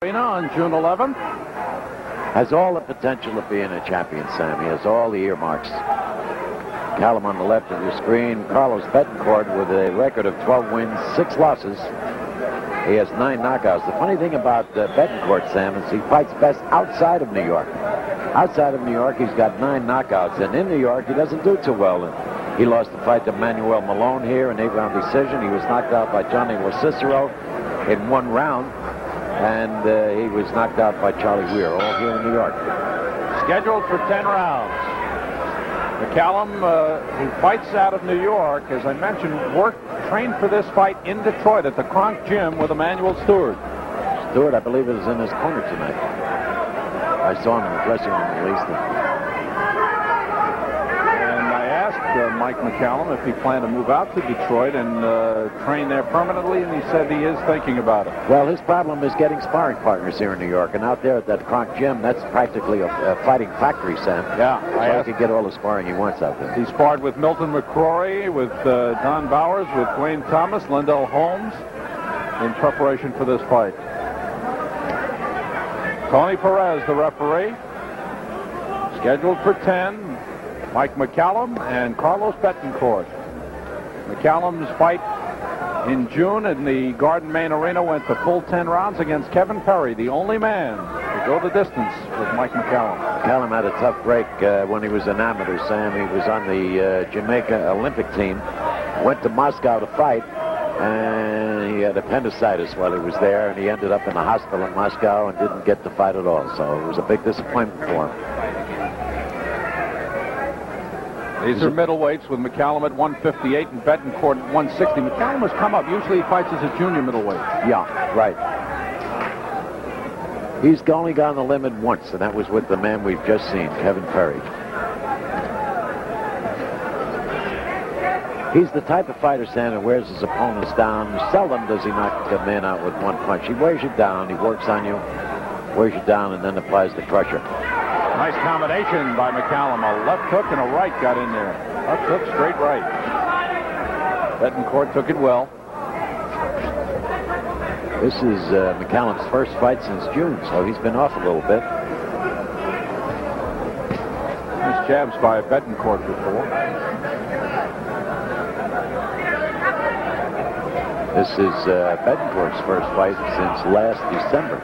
Arena on June 11th. Has all the potential of being a champion, Sam. He has all the earmarks. McCallum on the left of your screen. Carlos Betancourt with a record of 12 wins, 6 losses. He has 9 knockouts. The funny thing about Betancourt, Sam, is he fights best outside of New York. Outside of New York, he's got 9 knockouts. And in New York, he doesn't do too well. And he lost the fight to Manuel Malone here, an 8-round decision. He was knocked out by Johnny Cicero in 1 round. And he was knocked out by Charlie Weir, all here in New York. Scheduled for 10 rounds. McCallum, who fights out of New York, as I mentioned, trained for this fight in Detroit at the Kronk Gym with Emanuel Stewart. Stewart, I believe, is in his corner tonight. I saw him in the dressing room at least. And I asked Mike McCallum if he planned to move out to Detroit and train there permanently, and he said he is thinking about it. Well, his problem is getting sparring partners here in New York, and out there at that Kronk Gym, that's practically a fighting factory, Sam. Yeah. He can get all the sparring he wants out there. He sparred with Milton McCrory, with Don Bowers, with Dwayne Thomas, Lindell Holmes, in preparation for this fight. Tony Perez, the referee. Scheduled for 10. Mike McCallum and Carlos Betancourt. McCallum's fight in June in the Garden Main Arena went the full 10 rounds against Kevin Perry, the only man to go the distance with Mike McCallum. McCallum had a tough break when he was an amateur, Sam. He was on the Jamaica Olympic team, went to Moscow to fight, and he had appendicitis while he was there, and he ended up in the hospital in Moscow and didn't get to fight at all. So it was a big disappointment for him. These are middleweights with McCallum at 158 and Betancourt at 160. McCallum has come up. Usually he fights as a junior middleweight. Yeah, right. He's only gone the limit once, and that was with the man we've just seen, Kevin Perry. He's the type of fighter, Sam, that wears his opponents down. Seldom does he knock the man out with one punch. He wears you down. He works on you, wears you down, and then applies the pressure. Nice combination by McCallum. A left hook and a right got in there. Left hook, straight right. Betancourt took it well. This is McCallum's first fight since June, so he's been off a little bit. Nice jabs by Betancourt before. This is Betancourt's first fight since last December.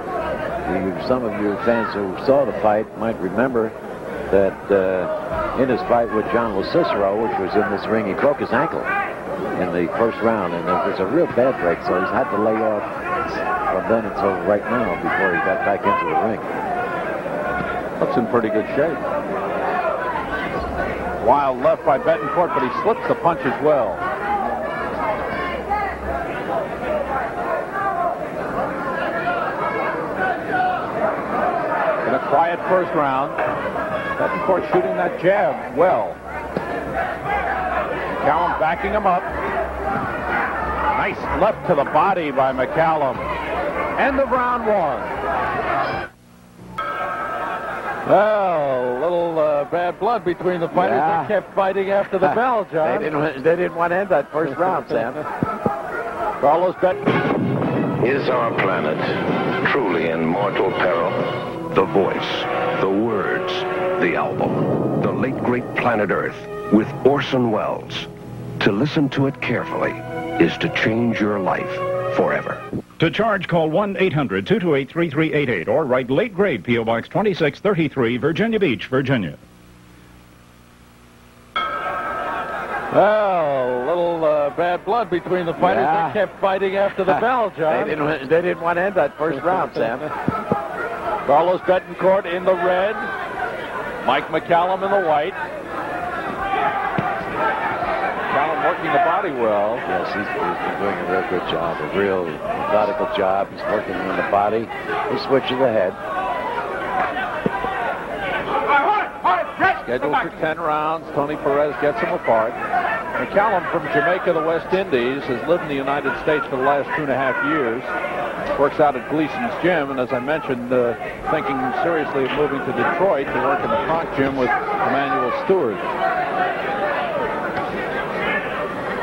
Some of you fans who saw the fight might remember that in his fight with John Cicero, which was in this ring, he broke his ankle in the first round, and it was a real bad break, so he's had to lay off from then until right now before he got back into the ring. Looks in pretty good shape. Wild left by Betancourt, but he slips the punch as well. Quiet first round. Betancourt shooting that jab well. McCallum backing him up. Nice left to the body by McCallum. End of round 1. Well, a little bad blood between the fighters. Yeah. They kept fighting after the bell, John. They didn't want to end that first round, Sam. Carlos Betancourt. Is our planet truly in mortal peril? The voice, the words, the album. The late great Planet Earth with Orson Welles. To listen to it carefully is to change your life forever. To charge, call 1-800-228-3388 or write Late Grade, P.O. Box 2633, Virginia Beach, Virginia. Well, a little bad blood between the fighters. Yeah. They kept fighting after the bell, John. They didn't want to end that first round, Sam. Carlos Betancourt in the red. Mike McCallum in the white. McCallum working the body well. Yes, he's been doing a real good job, a real methodical job. He's working on the body. He switches the head. Scheduled for 10 rounds. Tony Perez gets him apart. McCallum from Jamaica, the West Indies, has lived in the United States for the last 2.5 years. Works out at Gleason's Gym, and as I mentioned, thinking seriously of moving to Detroit to work in the Kronk Gym with Emanuel Stewart.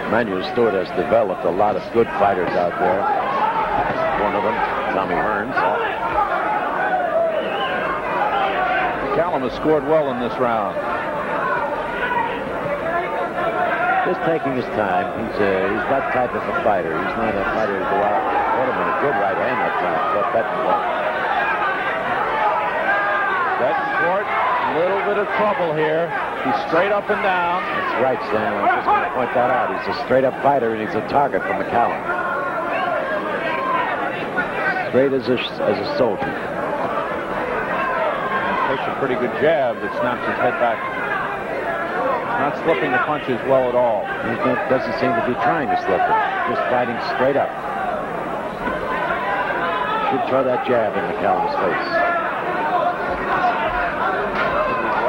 Emanuel Stewart has developed a lot of good fighters out there. One of them, Tommy Hearns. McCallum has scored well in this round. Just taking his time. He's that type of a fighter. He's not a fighter to go out. Put him in a good right hand that time. But Betancourt, a little bit of trouble here. He's straight up and down. That's right, Sam. I'm just going to point that out. He's a straight-up fighter, and he's a target for McCallum. Straight as a soldier. Takes a pretty good jab that snaps his head back. Not slipping the punches well at all. He doesn't seem to be trying to slip it. Just fighting straight up. Should throw that jab in McCallum's face.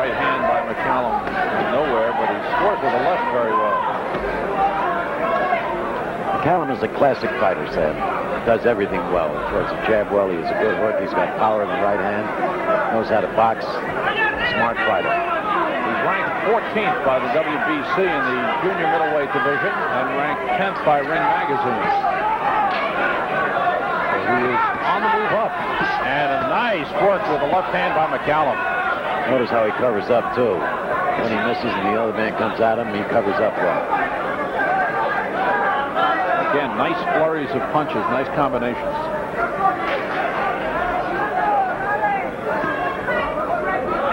Right hand by McCallum nowhere, but he scores with the left very well. McCallum is a classic fighter, Sam. Does everything well. He throws a jab well. He has a good hook. He's got power in the right hand. Knows how to box. Smart fighter. He's ranked 14th by the WBC in the junior middleweight division and ranked 10th by Ring Magazine. So he is on the move up. And a nice work with the left hand by McCallum. Notice how he covers up, too. When he misses and the other man comes at him, he covers up well. Again, nice flurries of punches, nice combinations.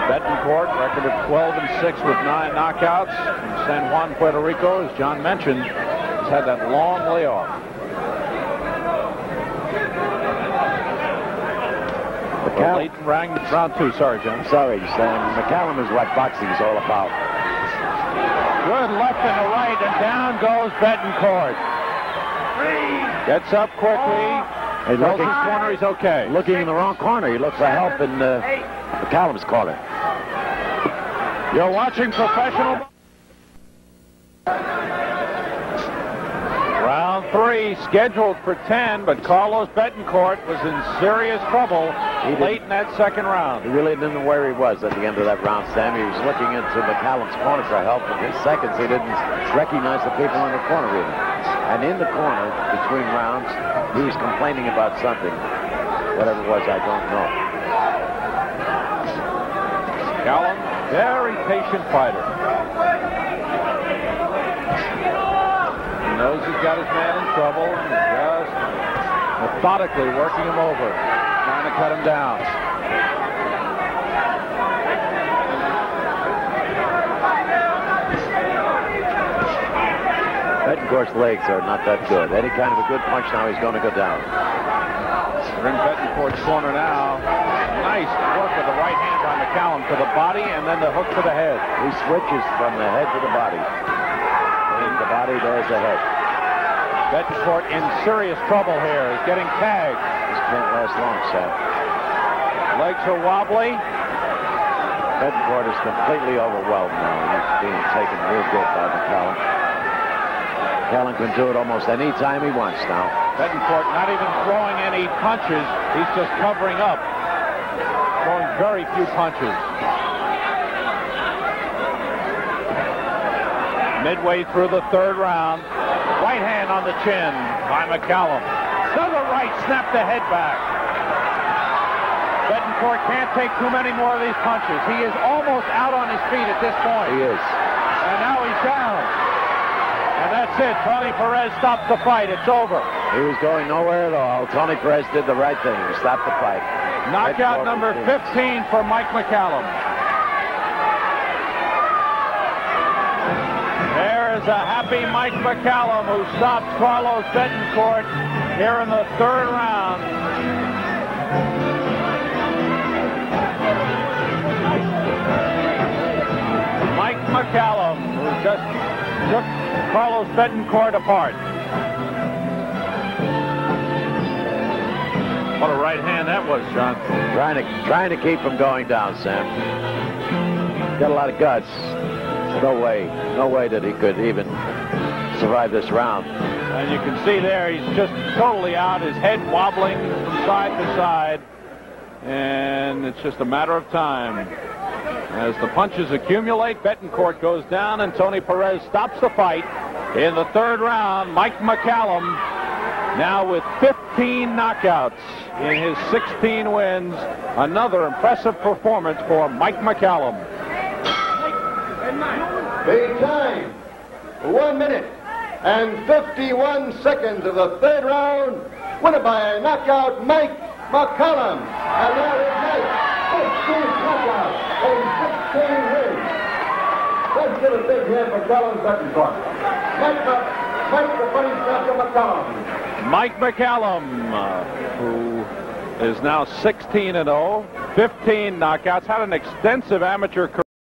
Betancourt, record of 12-6 with 9 knockouts from San Juan, Puerto Rico. As John mentioned, he's had that long layoff. Late in round 2. Sorry, John. Sorry, Sam. McCallum is what boxing is all about. Good left and the right, and down goes Betancourt. Gets up quickly. Tells his corner he's okay. Looking in the wrong corner. He looked for help in McCallum's corner. You're watching professional. Round 3 scheduled for 10, but Carlos Betancourt was in serious trouble late in that second round. He really didn't know where he was at the end of that round, Sam. He was looking into McCallum's corner for help. In his seconds, he didn't recognize the people in the corner even. And in the corner, between rounds, he was complaining about something. Whatever it was, I don't know. McCallum, very patient fighter. He knows he's got his man in trouble and just methodically working him over, trying to cut him down. Betancourt's legs are not that good. Any kind of a good punch now, he's going to go down. We're in Betancourt's corner now. Nice work with the right hand by McCallum to the body and then the hook to the head. He switches from the head to the body. There's the body, there's the head. Betancourt in serious trouble here. He's getting tagged. This can't last long, Sam. Legs are wobbly. Betancourt is completely overwhelmed now. He's being taken real good by McCallum. McCallum can do it almost any time he wants now. Betancourt not even throwing any punches. He's just covering up. Throwing very few punches. Midway through the third round. Right hand on the chin by McCallum. To the right, snap the head back. Betancourt can't take too many more of these punches. He is almost out on his feet at this point. He is. And now he's down. And that's it. Tony Perez stops the fight. It's over. He was going nowhere at all. Tony Perez did the right thing. He stopped the fight. Knockout number 15 for Mike McCallum. There is a happy Mike McCallum who stops Carlos Betancourt here in the third round. Mike McCallum, who just took Carlos Betancourt apart. What a right hand that was, John. Trying to keep him going down, Sam. Got a lot of guts. No way that he could even survive this round. And you can see there, he's just totally out. His head wobbling from side to side. And it's just a matter of time. As the punches accumulate, Betancourt goes down, and Tony Perez stops the fight. In the third round, Mike McCallum now with 15 knockouts in his 16 wins. Another impressive performance for Mike McCallum. The time, 1 minute and 51 seconds of the third round. Winner by a knockout, Mike McCallum. And there is Mike, 15 knockouts and 16 wins. Let's give a big hand for Carlos Betancourt. Mike the funny Dr. McCallum. Mike McCallum, who is now 16-0, 15 knockouts, had an extensive amateur career.